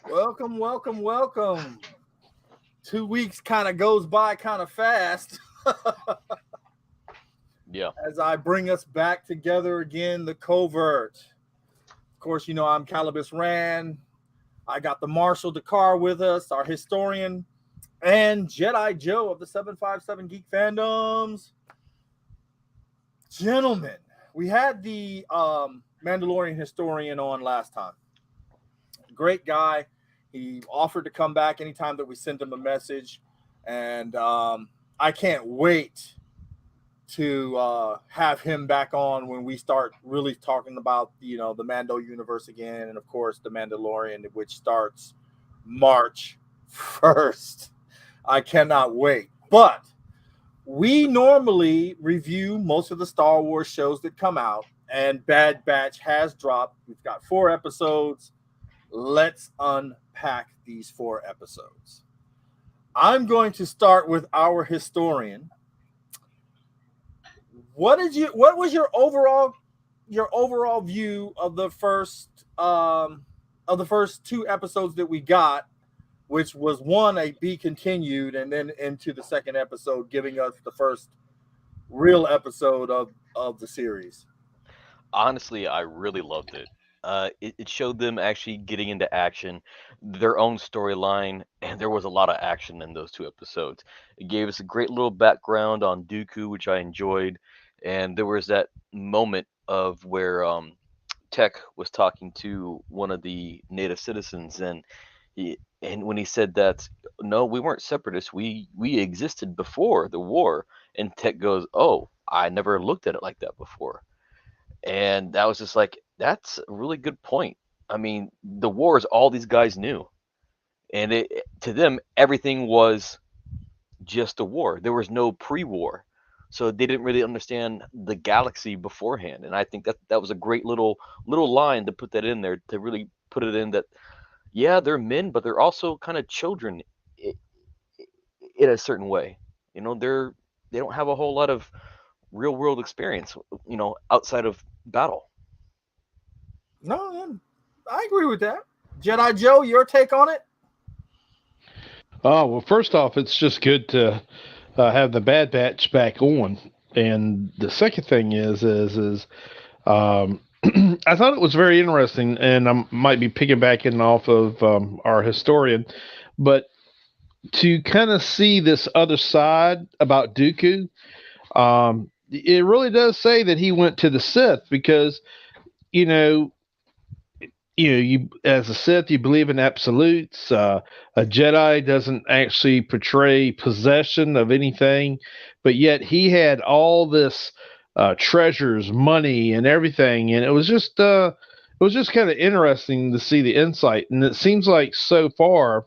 Welcome, welcome, welcome. 2 weeks kind of goes by kind of fast. Yeah. As I bring us back together again, the Covert. Of course, you know I'm Calibus Rand. I got the Marshall Dakar with us, our historian, and Jedi Joe of the 757 Geek Fandoms. Gentlemen, we had the Mandalorian historian on last time. Great guy. He offered to come back anytime that we sent him a message. And I can't wait to have him back on when we start really talking about, the Mando universe again. And, of course, the Mandalorian, which starts March 1st. I cannot wait. But we normally review most of the Star Wars shows that come out. And Bad Batch has dropped. We've got 4 episodes. Let's unpack these 4 episodes. I'm going to start with our historian. What was your overall view of the first 2 episodes that we got, which was one a be continued, and then into the second episode, giving us the first real episode of the series? Honestly, I really loved it. It showed them actually getting into action, their own storyline, and there was a lot of action in those 2 episodes. It gave us a great little background on Dooku, which I enjoyed, and there was that moment of where Tech was talking to one of the native citizens, and when he said that, no, we weren't separatists, we existed before the war, and Tech goes, oh, I never looked at it like that before. And that was just like, that's a really good point. I mean, the war is all these guys knew. And to them, everything was just a war. There was no pre-war. So they didn't really understand the galaxy beforehand. And I think that was a great little line to put that in there, to really put it in that, yeah, they're men, but they're also kind of children in a certain way. They don't have a whole lot of real world experience, outside of battle. No, I agree with that. Jedi Joe, your take on it? Oh, well, first off, it's just good to have the Bad Batch back on. And the second thing is I thought it was very interesting, and I might be piggybacking off of our historian, but to kind of see this other side about Dooku, it really does say that he went to the Sith because, you know, you as a Sith, you believe in absolutes. A Jedi doesn't actually portray possession of anything, but yet he had all this treasures, money, and everything, and it was just kind of interesting to see the insight. And it seems like so far,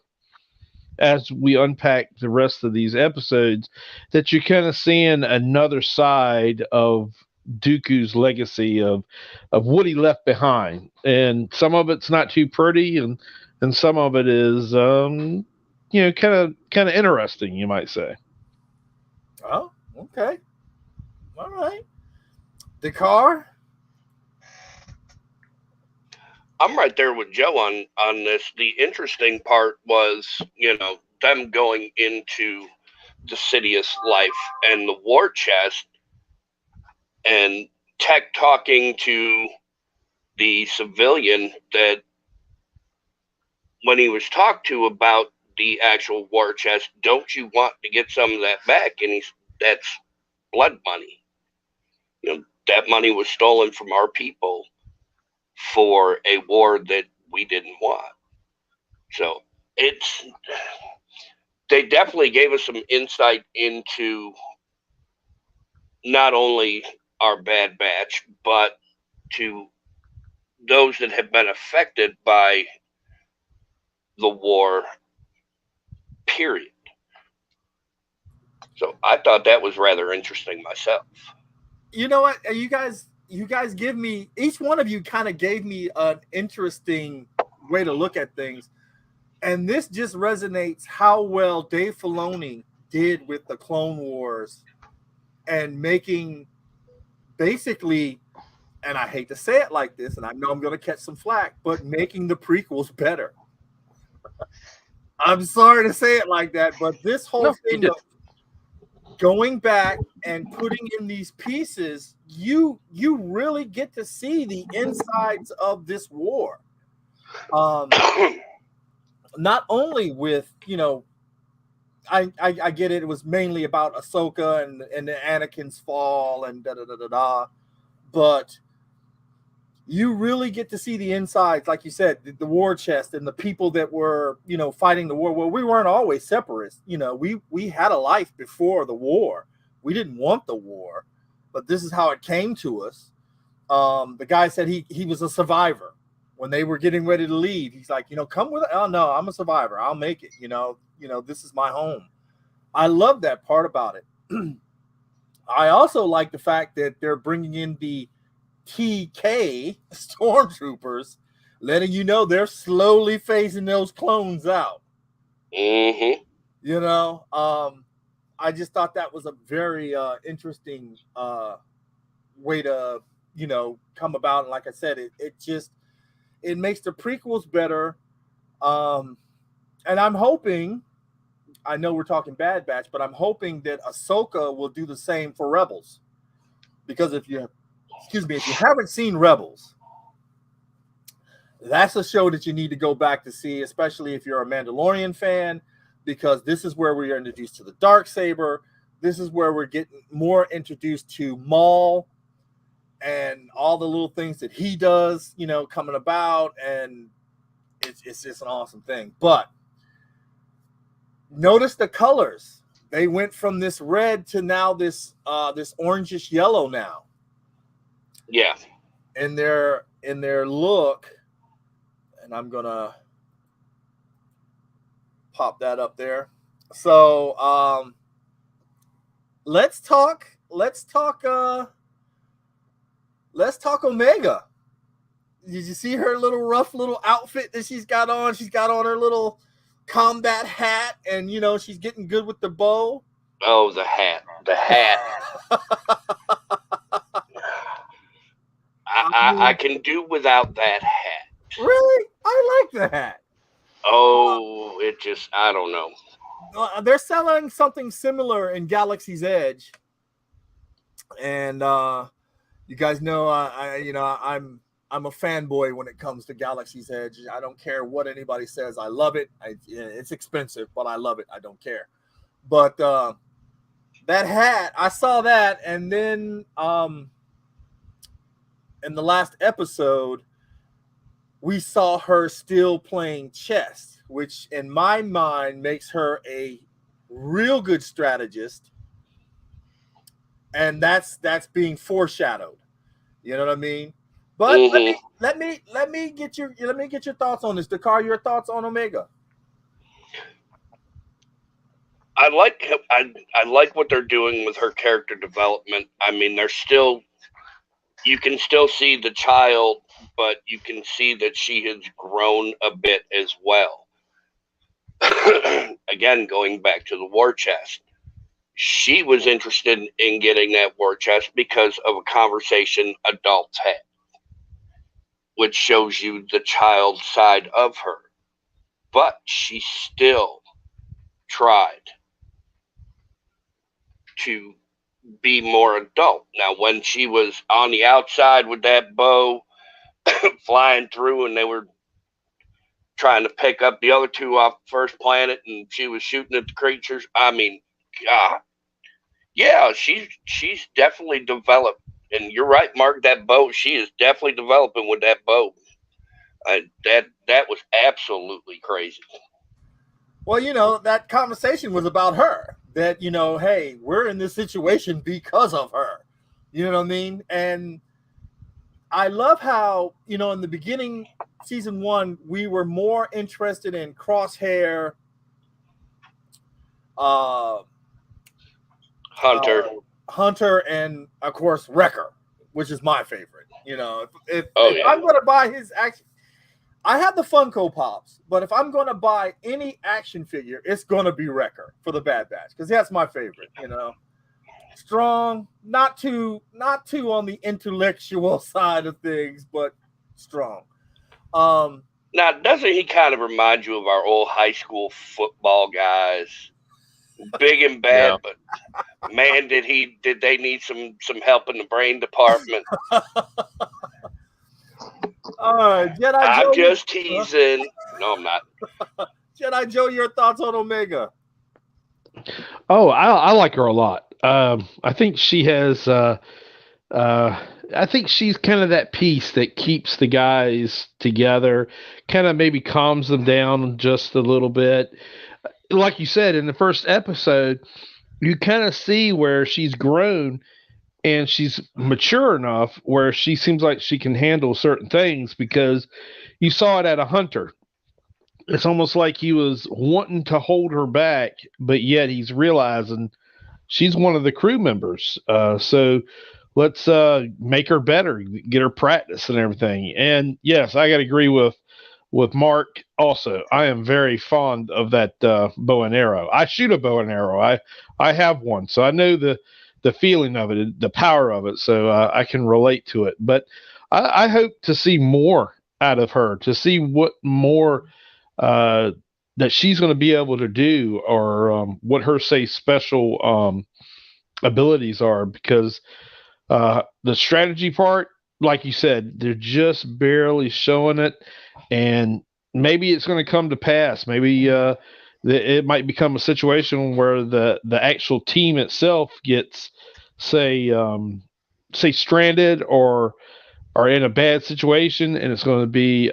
as we unpack the rest of these episodes, that you're kind of seeing another side of Dooku's legacy of what he left behind, and some of it's not too pretty, and some of it is kind of interesting, you might say. Oh, okay. All right. Dakar? I'm right there with Joe on this. The interesting part was, them going into the Sidious life and the war chest, and Tech talking to the civilian that when he was talked to about the actual war chest, don't you want to get some of that back? And that's blood money. That money was stolen from our people for a war that we didn't want. So they definitely gave us some insight into not only our Bad Batch, but to those that have been affected by the war, period. So I thought that was rather interesting myself. You know what? You guys give me, each one of you kind of gave me an interesting way to look at things. And this just resonates how well Dave Filoni did with the Clone Wars and making basically, and I hate to say it like this, and I know I'm going to catch some flack, but making the prequels better. I'm sorry to say it like that, but this whole thing of going back and putting in these pieces, you really get to see the insides of this war. Not only with, I get it. It was mainly about Ahsoka and Anakin's fall and da. But you really get to see the insides, like you said, the war chest and the people that were, fighting the war. Well, we weren't always separatists. We had a life before the war. We didn't want the war, but this is how it came to us. The guy said he was a survivor. When they were getting ready to leave, he's like, come with it. Oh no, I'm a survivor. I'll make it. This is my home. I love that part about it. I also like the fact that they're bringing in the TK stormtroopers, letting you know they're slowly phasing those clones out. Mm-hmm. I just thought that was a very interesting way to, come about. And like I said, it makes the prequels better. And I'm hoping, I know we're talking Bad Batch, but I'm hoping that Ahsoka will do the same for Rebels. Because if you haven't seen Rebels, that's a show that you need to go back to see, especially if you're a Mandalorian fan, because this is where we are introduced to the Darksaber. This is where we're getting more introduced to Maul and all the little things that he does, coming about, and it's just an awesome thing. But notice the colors. They went from this red to now this orangish yellow now. Yeah. In their look, and I'm gonna pop that up there. So let's talk Omega. Did you see her rough little outfit that she's got on? She's got on her little combat hat, and she's getting good with the bow. Oh, the hat. I can do without that hat. Really? I like the hat. Oh, I don't know. They're selling something similar in Galaxy's Edge, and you guys know I'm a fanboy when it comes to Galaxy's Edge. I don't care what anybody says. I love it. It's expensive, but I love it. I don't care. But that hat, I saw that, and then in the last episode, we saw her still playing chess, which in my mind makes her a real good strategist. And that's being foreshadowed. You know what I mean? But let me get your thoughts on this. Dakar, your thoughts on Omega? I like what they're doing with her character development. I mean, you can still see the child, but you can see that she has grown a bit as well. Again, going back to the war chest, she was interested in getting that war chest because of a conversation adults had, which shows you the child side of her. But she still tried to be more adult. Now, when she was on the outside with that bow flying through, and they were trying to pick up the other two off the first planet, and she was shooting at the creatures, I mean, God. Yeah, she's definitely developed. And you're right, Mark, that bow, she is definitely developing with that bow. That was absolutely crazy. Well, that conversation was about her. That, hey, we're in this situation because of her. You know what I mean? And I love how, in the beginning, season 1, we were more interested in Crosshair, Hunter, and of course Wrecker, which is my favorite. You know, if I'm going to buy his action, I have the Funko Pops, but if I'm going to buy any action figure, it's going to be Wrecker for the Bad Batch because that's my favorite. You know, strong, not too on the intellectual side of things, but strong. Now, doesn't he kind of remind you of our old high school football guys? Big and bad, but man, did they need some help in the brain department? All right, Jedi I'm Joe, just teasing. No, I'm not. Jedi Joe, your thoughts on Omega? Oh, I like her a lot. I think she has. I think she's kind of that piece that keeps the guys together, kind of maybe calms them down just a little bit. Like you said in the first episode, you kind of see where she's grown and she's mature enough where she seems like she can handle certain things because you saw it at a Hunter. It's almost like he was wanting to hold her back, but yet he's realizing she's one of the crew members. So let's make her better, get her practice and everything. And yes, I got to agree with Mark. Also, I am very fond of that bow and arrow. I shoot a bow and arrow. I have one, so I know the feeling of it, the power of it. So I can relate to it. But I hope to see more out of her, to see what more that she's going to be able to do, or what her special abilities are, because the strategy part, like you said, they're just barely showing it, and maybe it's going to come to pass. Maybe it might become a situation where the actual team itself gets say stranded or in a bad situation, and it's going to be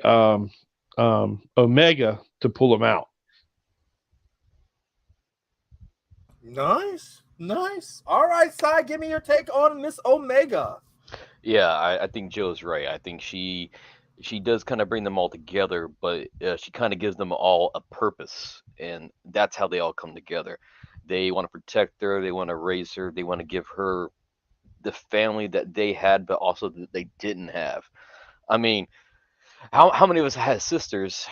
Omega to pull them out. Nice. All right, Sai, give me your take on Miss Omega. Yeah, I think Joe's right. I think she does kind of bring them all together, but she kind of gives them all a purpose, and that's how they all come together. They want to protect her, they want to raise her, they want to give her the family that they had, but also that they didn't have. I mean, how many of us has sisters?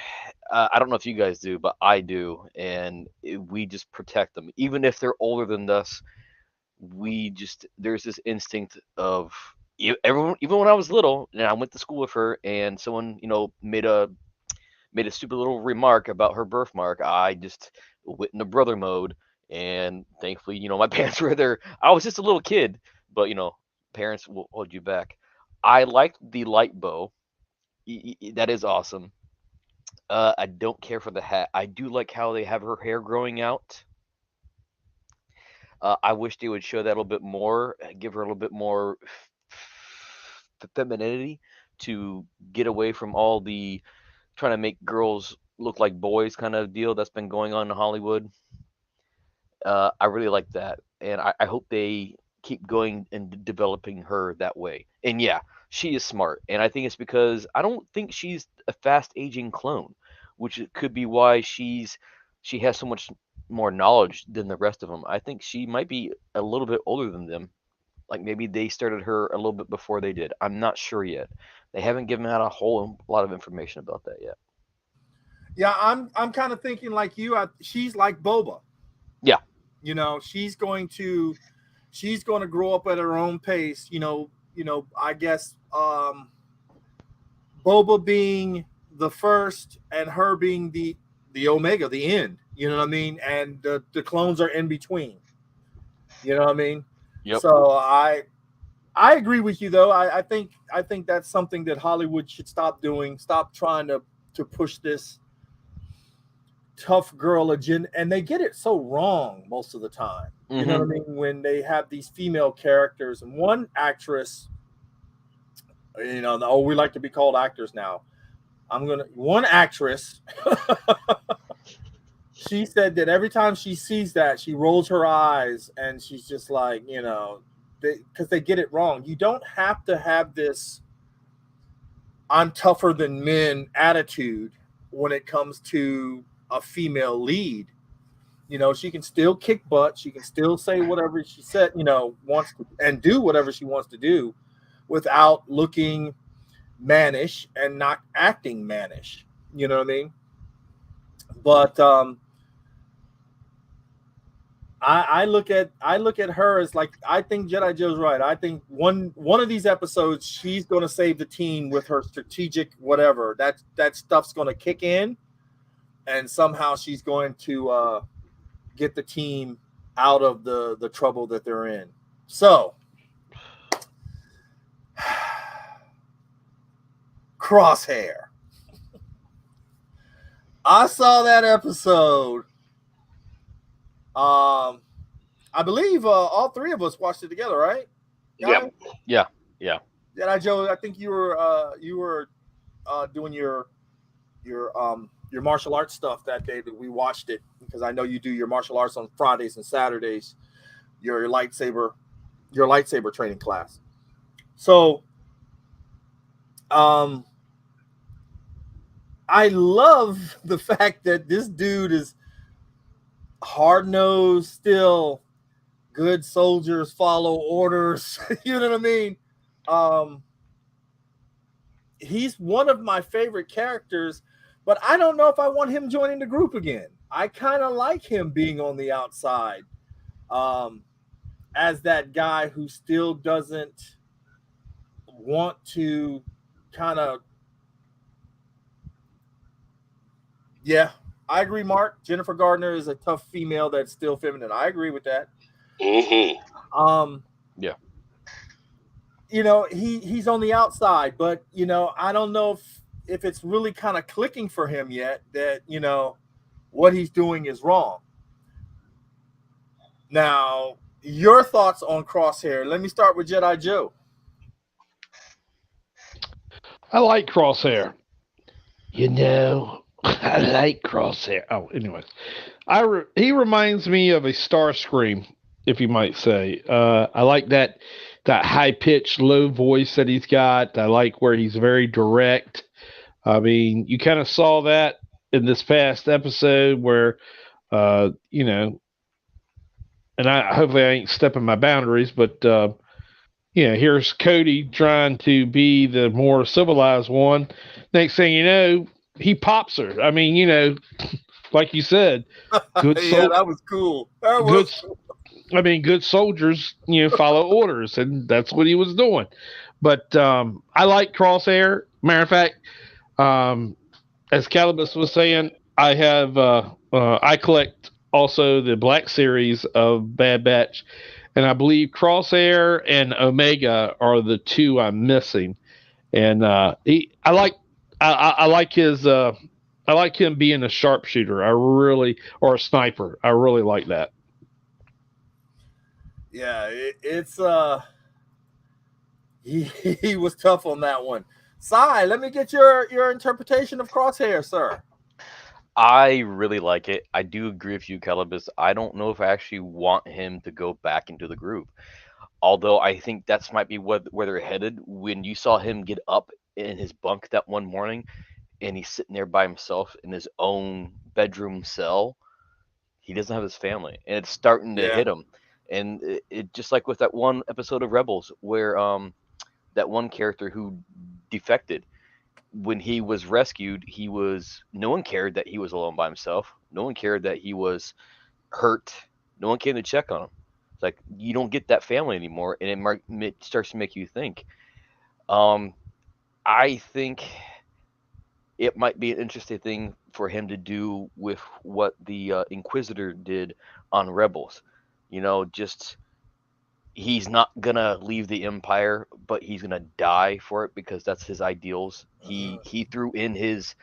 I don't know if you guys do, but I do, and we just protect them, even if they're older than us. We just there's this instinct of everyone. Even when I was little, and I went to school with her, and someone made a stupid little remark about her birthmark, I just went into brother mode, and thankfully, my parents were there. I was just a little kid, but parents will hold you back. I liked the light bow. That is awesome. I don't care for the hat. I do like how they have her hair growing out. I wish they would show that a little bit more, give her a little bit more femininity to get away from all the trying to make girls look like boys kind of deal that's been going on in Hollywood. I really like that, and I hope they keep going and developing her that way. And yeah, she is smart, and I think it's because I don't think she's a fast aging clone, which could be why she has so much more knowledge than the rest of them. I think she might be a little bit older than them. Like maybe they started her a little bit before they did. I'm not sure yet. They haven't given out a whole lot of information about that yet. Yeah, I'm kind of thinking like you. She's like Boba. Yeah. She's going to grow up at her own pace. I guess Boba being the first and her being the Omega, the end. You know what I mean? And the clones are in between. You know what I mean? Yep. So I agree with you though. I think that's something that Hollywood should stop doing. Stop trying to push this tough girl agenda, and they get it so wrong most of the time. You know what I mean? When they have these female characters, and one actress, we like to be called actors now. One actress, she said that every time she sees that, she rolls her eyes, and she's just like, because they get it wrong. You don't have to have this I'm tougher than men attitude when it comes to a female lead. She can still kick butt. She can still say whatever she said, wants to, and do whatever she wants to do without looking mannish and not acting mannish. You know what I mean? But I look at her as like, I think Jedi Joe's right. I think one of these episodes she's going to save the team with her strategic whatever. That stuff's going to kick in, and somehow she's going to get the team out of the trouble that they're in. So, Crosshair. I saw that episode. I believe all three of us watched it together, right? Yep. Yeah. Yeah, Joe. I think you were doing your martial arts stuff that day that we watched it, because I know you do your martial arts on Fridays and Saturdays. Your lightsaber training class. So, I love the fact that this dude is hard-nosed, still good soldiers follow orders. You know what I mean? He's one of my favorite characters, but I don't know if I want him joining the group again. I kind of like him being on the outside, as that guy who still doesn't want to kind of. Yeah, I agree, Mark. Jennifer Gardner is a tough female that's still feminine. I agree with that. Mm-hmm. Yeah. He's on the outside, but I don't know if it's really kind of clicking for him yet that what he's doing is wrong. Now, your thoughts on Crosshair? Let me start with Jedi Joe. I like Crosshair. I like Crosshair. Oh, anyways, he reminds me of a Starscream, if you might say. I like that high pitched, low voice that he's got. I like where he's very direct. I mean, you kind of saw that in this past episode where, and hopefully I ain't stepping my boundaries, but here's Cody trying to be the more civilized one. Next thing you know, he pops her. I mean, like you said, good. That was cool. Good soldiers, follow orders, and that's what he was doing. But I like Crosshair. Matter of fact, as Calibus was saying, I have I collect also the Black Series of Bad Batch, and I believe Crosshair and Omega are the two I'm missing. And I like his. I like him being a sharpshooter. Or a sniper. I really like that. Yeah, it's he was tough on that one. Sai, let me get your interpretation of Crosshair, sir. I really like it. I do agree with you, Calibus. I don't know if I actually want him to go back into the group. Although I think that's might be where they're headed. When you saw him get up in his bunk that one morning and he's sitting there by himself in his own bedroom cell, he doesn't have his family. And it's starting to hit him. And it just like with that one episode of Rebels where that one character who defected, when he was rescued, no one cared that he was alone by himself. No one cared that he was hurt. No one came to check on him. It's like you don't get that family anymore, and it starts to make you think. I think it might be an interesting thing for him to do with what the Inquisitor did on Rebels. Just he's not gonna leave the Empire, but he's gonna die for it because that's his ideals. He threw in his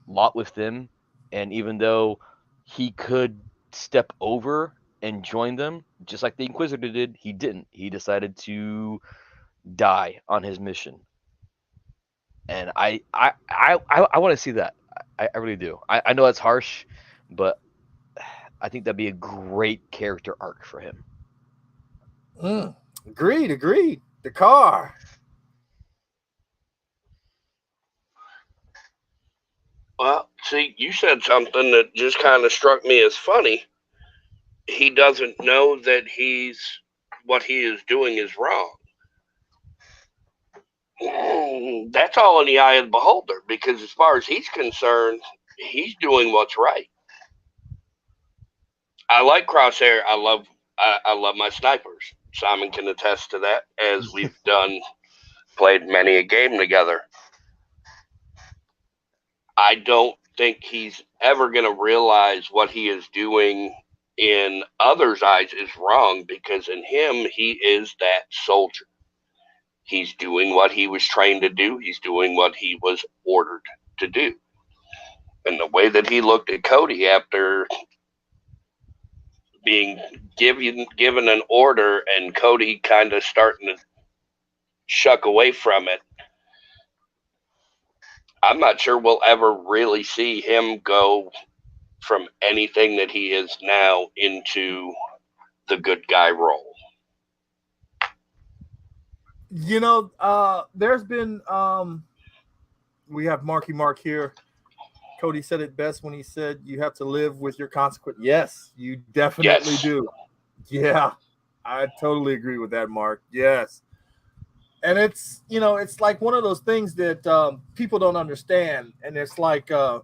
lot with them, and even though he could step over and join them, just like the Inquisitor did, he didn't. He decided to die on his mission, and I want to see that. I really do. I know that's harsh, but I think that'd be a great character arc for him. Agreed. The car. Well, see, you said something that just kind of struck me as funny. He doesn't know that what he is doing is wrong. That's all in the eye of the beholder, because as far as he's concerned, he's doing what's right. I like Crosshair. I love my snipers. Simon can attest to that, as we've played many a game together. I don't think he's ever going to realize what he is doing in others' eyes is wrong, because in him, he is that soldier. He's doing what he was trained to do. He's doing what he was ordered to do. And the way that he looked at Cody after being given an order and Cody kind of starting to shuck away from it, I'm not sure we'll ever really see him go from anything that he is now into the good guy role. You know, there's been we have Marky Mark here. Cody said it best when he said you have to live with your consequence. Yes, you definitely do. Yeah, I totally agree with that, Mark. Yes. And it's, you know, it's like one of those things that people don't understand. And it's like, the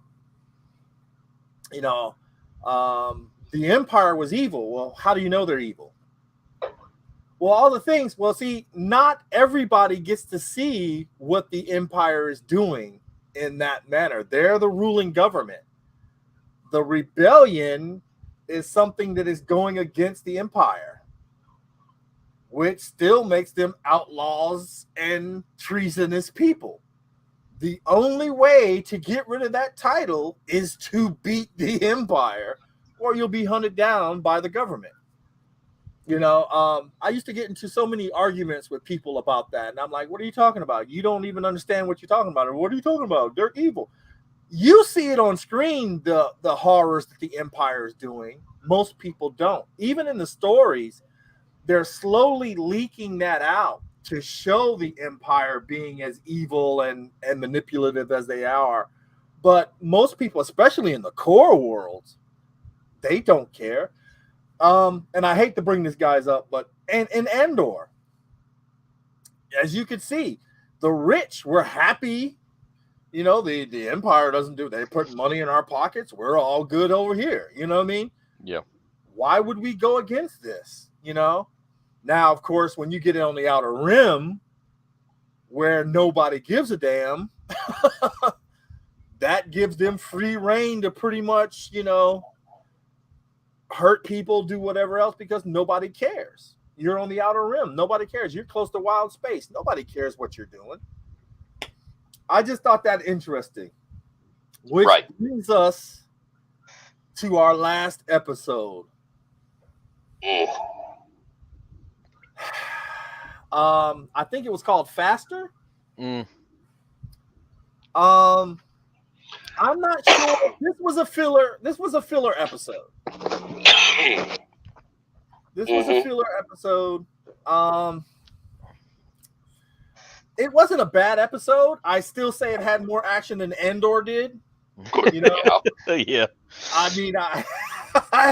Empire was evil. Well, how do you know they're evil? Well, all the things. Well, see, not everybody gets to see what the Empire is doing in that manner. They're the ruling government. The rebellion is something that is going against the Empire, which still makes them outlaws and treasonous people. The only way to get rid of that title is to beat the Empire, or you'll be hunted down by the government. You know, I used to get into so many arguments with people about that. And I'm like, what are you talking about? You don't even understand what you're talking about. Or what are you talking about? They're evil. You see it on screen, the horrors that the Empire is doing. Most people don't. Even in the stories, they're slowly leaking that out to show the Empire being as evil and manipulative as they are. But most people, especially in the core worlds, they don't care. And I hate to bring this guys up, but in Andor, as you could see, the rich were happy. You know, the Empire doesn't do, they put money in our pockets. We're all good over here. You know what I mean? Yeah. Why would we go against this? You know? Now, of course, when you get on the Outer Rim, where nobody gives a damn, that gives them free reign to pretty much, you know, hurt people, do whatever else, because nobody cares. You're on the Outer Rim. Nobody cares. You're close to wild space. Nobody cares what you're doing. I just thought that interesting. Which brings us to our last episode. I think it was called Faster. I'm not sure. This was a filler episode. This was a filler episode. It wasn't a bad episode. I still say it had more action than Andor did. You know? Yeah. I mean, I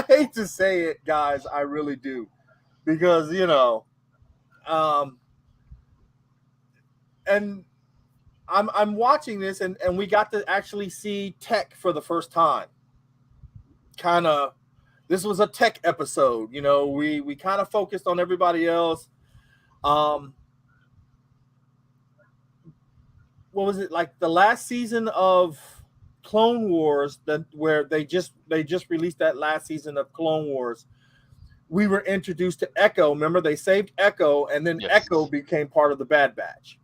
hate to say it, guys. I really do. Because, you know, and I'm watching this, and we got to actually see Tech for the first time. Kind of, this was a Tech episode. You know, we kind of focused on everybody else. What was it, like the last season of Clone Wars, where they just released that last season of Clone Wars? We were introduced to Echo. Remember, they saved Echo, and then Echo became part of the Bad Batch.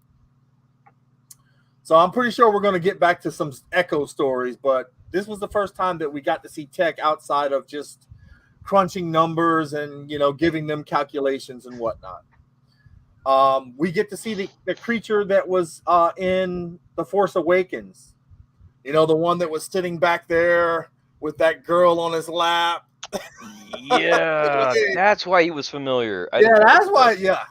So I'm pretty sure we're going to get back to some Echo stories, but this was the first time that we got to see Tech outside of just crunching numbers and, you know, giving them calculations and whatnot. We get to see the creature that was in The Force Awakens. You know, the one that was sitting back there with that girl on his lap. Yeah, that's why he was familiar. That's why. Yeah.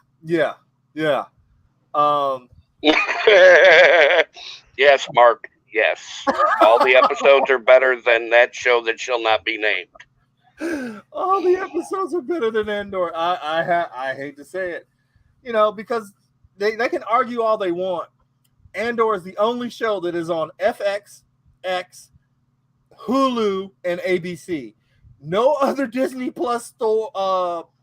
Yes, Mark. Yes. All the episodes are better than that show that shall not be named. All the episodes are better than Andor. I hate to say it, because they can argue all they want. Andor is the only show that is on FX, X, Hulu, and ABC. No other Disney Plus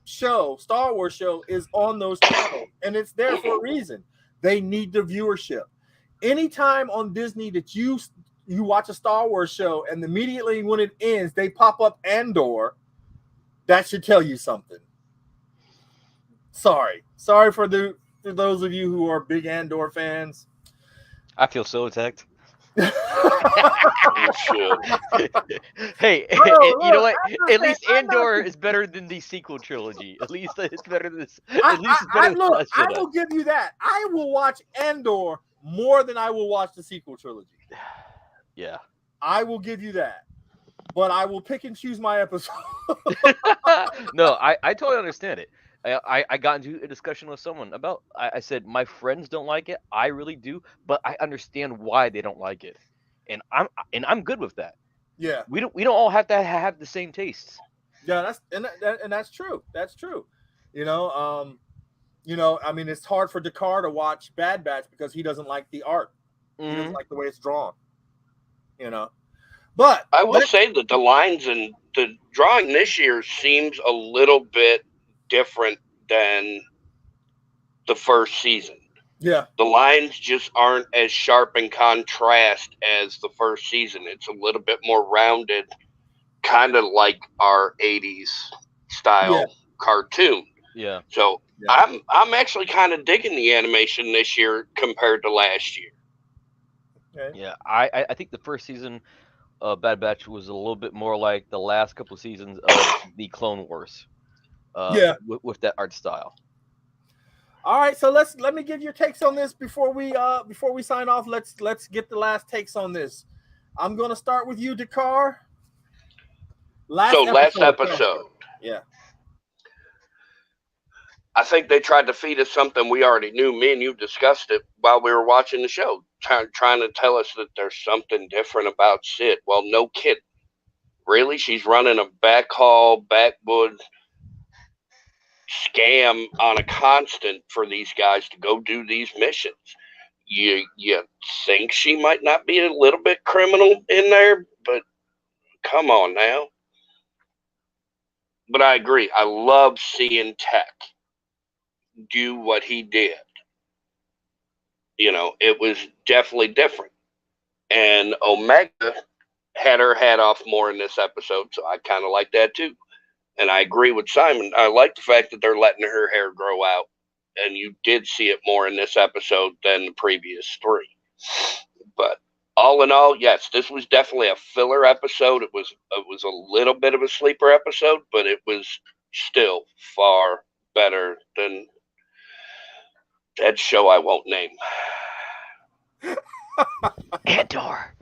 show, Star Wars show, is on those channels, and it's there for a reason. They need the viewership. Anytime on Disney that you watch a Star Wars show, and immediately when it ends, they pop up Andor, that should tell you something. Sorry for those of you who are big Andor fans. I feel so attacked. You should. Hey, Look, you know what? I At least understand. Andor is better than the sequel trilogy. At least it's better than this. I At least it's better than look, Last I Jedi. will give you that. I will watch Andor more than I will watch the sequel trilogy. Yeah. I will give you that. But I will pick and choose my episode. No, I totally understand it. I got into a discussion with someone about. I said my friends don't like it. I really do, but I understand why they don't like it, and I'm good with that. Yeah. We don't all have to have the same tastes. Yeah, that's true. That's true. I mean, it's hard for Dakar to watch Bad Batch because he doesn't like the art. He doesn't like the way it's drawn. But I will say that the lines and the drawing this year seems a little bit different than the first season. Yeah. The lines just aren't as sharp in contrast as the first season. It's a little bit more rounded, kind of like our 80s style cartoon. Yeah. So I'm actually kind of digging the animation this year compared to last year. Okay. Yeah, I think the first season of Bad Batch was a little bit more like the last couple of seasons of the Clone Wars. With that art style. All right, so let me give your takes on this before we sign off. Let's get the last takes on this. I'm gonna start with you, Dakar. Last episode. Yeah. I think they tried to feed us something we already knew. Me and you discussed it while we were watching the show, trying to tell us that there's something different about Sid. Well, no kidding. Really? She's running a backhaul, backwood scam on a constant for these guys to go do these missions. You think she might not be a little bit criminal in there, but come on now. But I agree. I love seeing Tech do what he did. It was definitely different. And Omega had her hat off more in this episode, so I kind of like that too. And I agree with Simon. I like the fact that they're letting her hair grow out. And you did see it more in this episode than the previous three. But all in all, yes, this was definitely a filler episode. It was a little bit of a sleeper episode, but it was still far better than that show I won't name. Andor.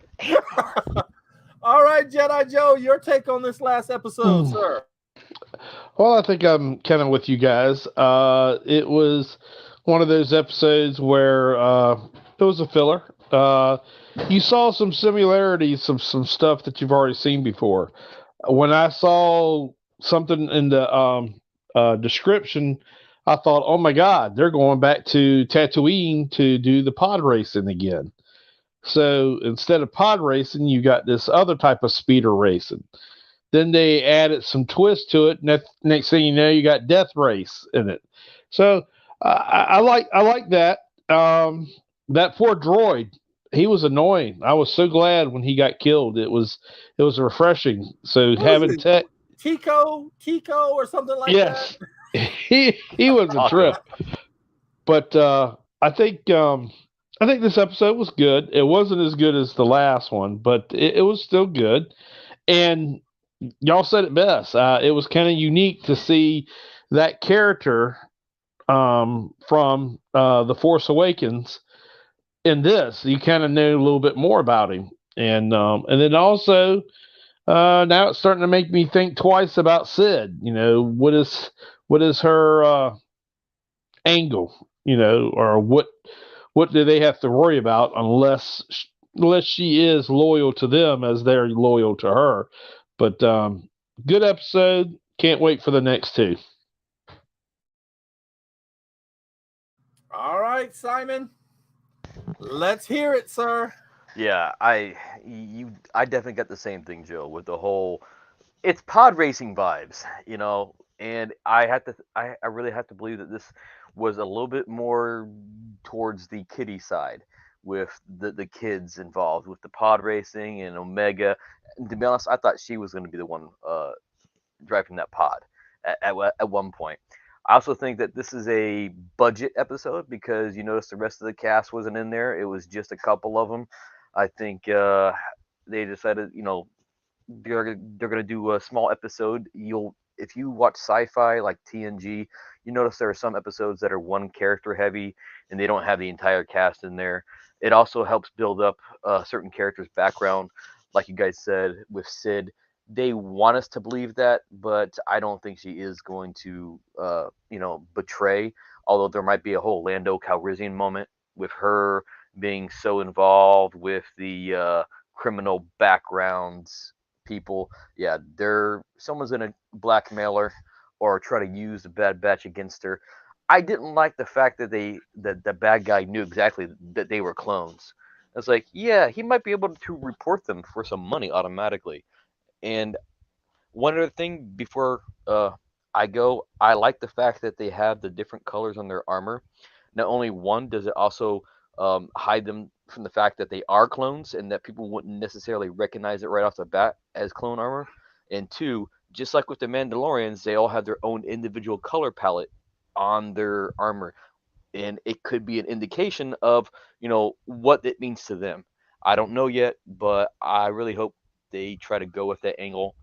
All right, Jedi Joe, your take on this last episode, sir. Well, I think I'm kind of with you guys. It was one of those episodes where it was a filler. You saw some similarities of some stuff that you've already seen before. When I saw something in the description, I thought, oh my God, they're going back to Tatooine to do the pod racing again. So instead of pod racing, you got this other type of speeder racing. Then they added some twist to it. And next thing you know, you got death race in it. So I like that. That poor droid, he was annoying. I was so glad when he got killed. It was refreshing. So having Tech, Tico or something like yes, that. he was a trip. But I think this episode was good. It wasn't as good as the last one, but it was still good. And y'all said it best. It was kind of unique to see that character from The Force Awakens in this. You kind of know a little bit more about him. And then also now it's starting to make me think twice about Sid. What is her angle? Or what do they have to worry about unless unless she is loyal to them as they're loyal to her. But good episode. Can't wait for the next two. All right, Simon. Let's hear it, sir. Yeah, I definitely got the same thing, Joe, with the whole it's pod racing vibes, and I really have to believe that this was a little bit more towards the kiddie side with the kids involved with the pod racing and Omega. And to be honest, I thought she was going to be the one driving that pod at one point. I also think that this is a budget episode because you notice the rest of the cast wasn't in there. It was just a couple of them. I think they decided, they're gonna do a small episode. You'll if you watch sci-fi like TNG, you notice there are some episodes that are one character heavy and they don't have the entire cast in there. It also helps build up certain characters' background, like you guys said with Sid. They want us to believe that, but I don't think she is going to, betray. Although there might be a whole Lando Calrissian moment with her being so involved with the criminal backgrounds people. Yeah, someone's gonna blackmail her or try to use the Bad Batch against her. I didn't like the fact that the bad guy knew exactly that they were clones. It's like, yeah, he might be able to report them for some money automatically. And one other thing before I go, I like the fact that they have the different colors on their armor. Not only one, does it also hide them from the fact that they are clones and that people wouldn't necessarily recognize it right off the bat as clone armor. And two, just like with the Mandalorians, they all have their own individual color palette on their armor. And it could be an indication of, what it means to them. I don't know yet, but I really hope they try to go with that angle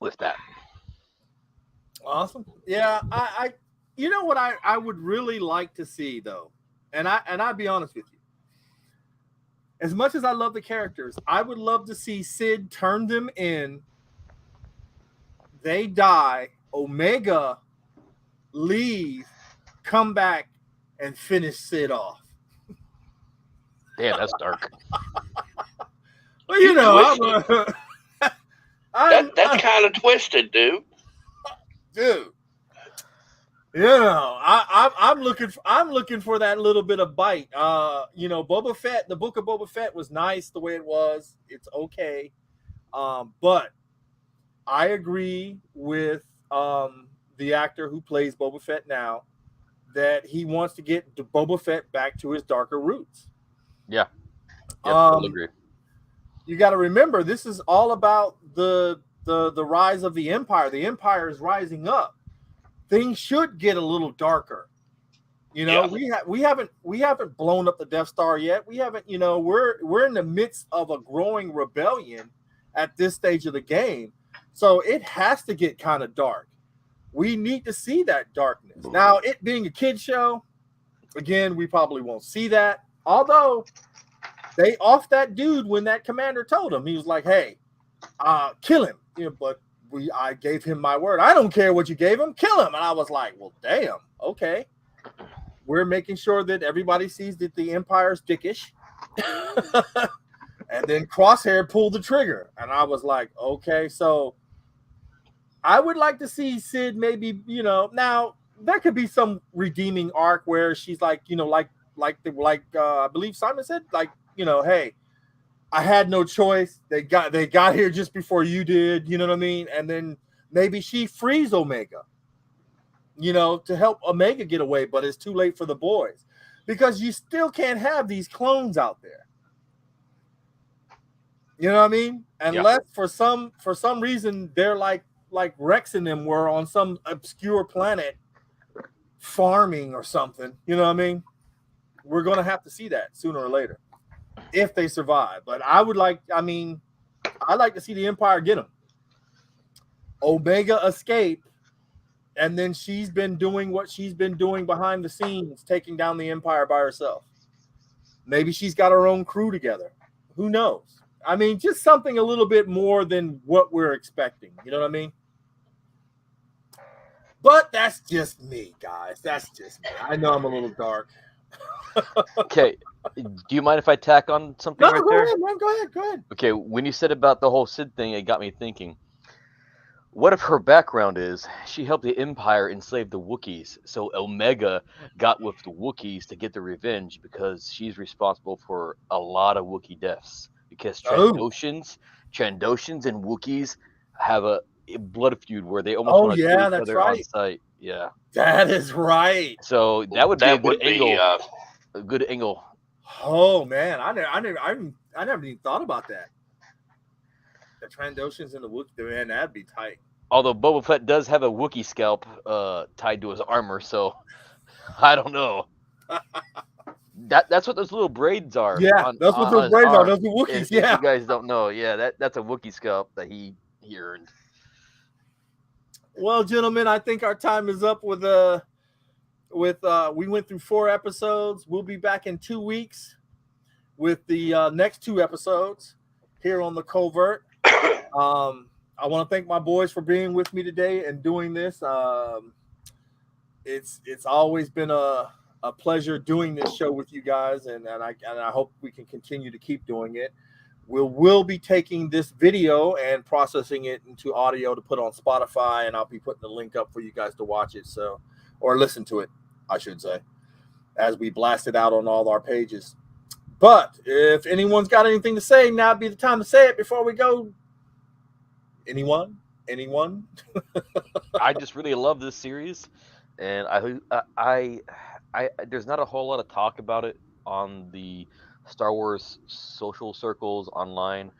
with that. Awesome. Yeah, you know what I would really like to see though, and I'll be honest with you. As much as I love the characters, I would love to see Sid turn them in. They die. Omega leave, come back, and finish Sid off. Damn, that's dark. Well, you know, that's kind of twisted, dude. Dude, I'm looking for that little bit of bite. Boba Fett, the book of Boba Fett was nice the way it was. It's okay. But I agree with the actor who plays Boba Fett now that he wants to get Boba Fett back to his darker roots. Yeah. Totally agree. You got to remember, this is all about the rise of the Empire. The Empire is rising up. Things should get a little darker. We haven't blown up the Death Star yet. We haven't, we're in the midst of a growing rebellion at this stage of the game. So it has to get kind of dark. We need to see that darkness. Now, it being a kid show, again, we probably won't see that. Although they off that dude when that commander told him, he was like, "Hey, kill him." But I gave him my word. I don't care what you gave him, kill him. And I was like, well, damn, okay. We're making sure that everybody sees that the Empire's dickish. And then Crosshair pulled the trigger. And I was like, okay, so I would like to see Sid maybe, now there could be some redeeming arc where she's like, I believe Simon said, like, hey, I had no choice. They got here just before you did, you know what I mean? And then maybe she frees Omega, to help Omega get away, but it's too late for the boys. Because you still can't have these clones out there. You know what I mean? Unless for some reason they're like Rex and them were on some obscure planet farming or something. You know what I mean? We're gonna have to see that sooner or later if they survive. But I'd like to see the Empire get them. Omega escape, and then she's been doing what she's been doing behind the scenes, taking down the Empire by herself. Maybe she's got her own crew together. Who knows? I mean, just something a little bit more than what we're expecting. You know what I mean? But that's just me, guys. That's just me. I know I'm a little dark. Okay, do you mind if I tack on something No, right go there? ahead, man. Go ahead. Go ahead. Okay, when you said about the whole Sid thing, it got me thinking. What if her background is she helped the Empire enslave the Wookiees, so Omega got with the Wookiees to get the revenge because she's responsible for a lot of Wookiee deaths. Because Oh, Trandoshans and Wookiees have a blood feud where they almost oh want to kill yeah, each that's other on right. sight. Yeah, That is right. so that would be a That good would be angle. A good angle. Oh man, I never even thought about that. The Trandoshans and the Wook, man, that'd be tight. Although Boba Fett does have a Wookiee scalp tied to his armor, so I don't know. That's what those little braids are Yeah, that's what on those his braids are. arm. Those are Wookiees. If you Yeah. guys don't know, yeah, that's a Wookiee scalp that he earned. Well, gentlemen, I think our time is up with we went through 4 episodes. We'll be back in 2 weeks with the next 2 episodes here on the Covert. I want to thank my boys for being with me today and doing this. It's always been a pleasure doing this show with you guys, and I hope we can continue to keep doing it. We'll be taking this video and processing it into audio to put on Spotify, and I'll be putting the link up for you guys to watch it, or listen to it, I should say, as we blast it out on all our pages. But if anyone's got anything to say, now would be the time to say it before we go. Anyone? I just really love this series, and I there's not a whole lot of talk about it on the Star Wars social circles online,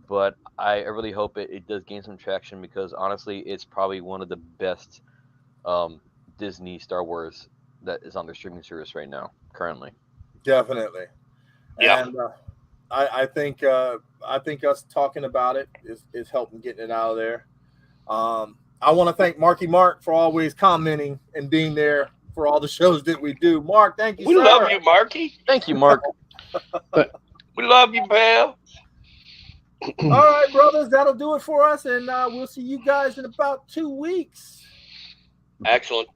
but I really hope it does gain some traction because honestly, it's probably one of the best um, Disney Star Wars that is on their streaming service right now, currently. Definitely. Yeah. And I think us talking about it is helping getting it out of there. I want to thank Marky Mark for always commenting and being there for all the shows that we do. Mark, thank you, We sir. love you, Marky. Thank you, Mark. We love you, pal. All right, brothers, that'll do it for us, and we'll see you guys in about 2 weeks. Excellent.